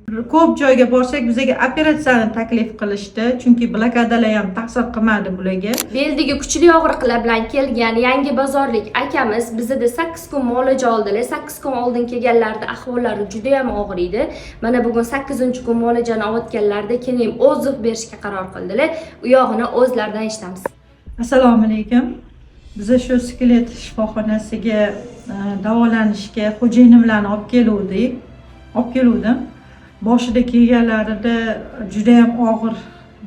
Ko'p joyga borsak bizga operatsiyani taklif qilishdi, chunki blokadalar ham ta'sir qilmadi bularga. Beldagi kuchli og'riqlar bilan kelgan yangi bozorlik akamiz bizda 8 kun muolaja oldilar. 8 kun oldin kelganlarda ahvollari juda ham og'ir edi. Mana bugun 8-kun muolajani olayotganlarida keyin o'ziq berishga qaror qildilar. U yog'ini o'zlaridan eshitamiz. Assalomu alaykum. Biz shu skelet shifoxonasiga davolanishga xo'jayinim bilan olib keluvdim. Boshida kelganlarida juda ham og'ir,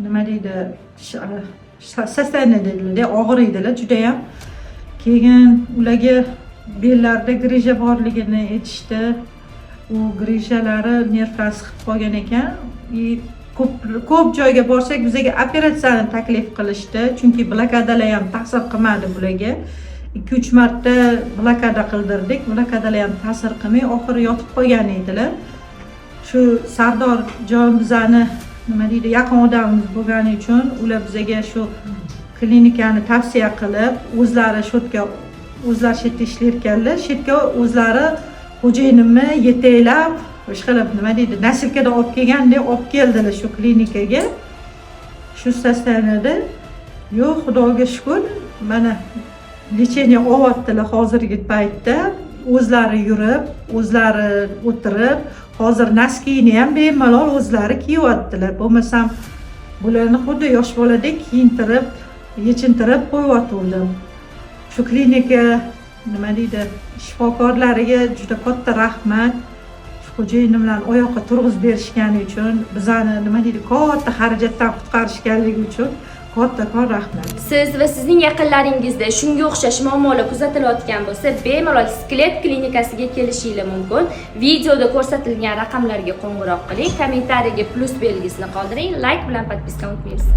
nima deydi, sostoяние dedilar, og'ir edilar juda ham. Keyin ularga bellarida grija borligini aytishdi. U grijalari nervlar siqib qolgan ekan. Ko'p joyga borsak bizga operatsiyani taklif qilishdi, chunki blokadalar ham ta'sir qilmadi bularga. 2-3 marta blokada qildirdik. Blokadalar ham ta'sir qilmay oxiri yotib qolgan edilar. Shu Sardor jon bizani nima deydi, yaqin odamimiz bo'lgani uchun ular bizga shu klinikani tavsiya qilib, o'zlari shu yerda ishlar ekanlar. Shu yerga o'zlari xo'jayinimni yetaklab, ishqilib nima deydi, nasilkada olib kelgandek olib keldilar shu klinikaga. Shu sostoянияda, yo'q, Xudoga shukr, mana lecheniya olyaptilar hozirgi paytda. O'zlari yurib, o'zlari o'tirib, hozir naskini ham bemalol o'zlari kiyyaptilar. Bo'lmasam bularni xuddi yosh boladek kiyintirib, yechintirib qo'yatuvdim. Shu klinika nima deydi, shifokorlariga juda katta rahmat. Xo'jayinim bilan oyoqqa turg'izib berishgani uchun, bizani nima deydi, katta xarajatdan qutqarishganligi uchun kattakon rahmat. Siz va sizning yaqinlaringizda shunga o'xshash muammolar kuzatilayotgan bo'lsa, bemalol Skelet klinikasiga kelishingiz mumkin. Videoda ko'rsatilgan raqamlarga qo'ng'iroq qiling, kommentariyaga plus belgisini qoldiring, like bilan podpiska unutmaysiz.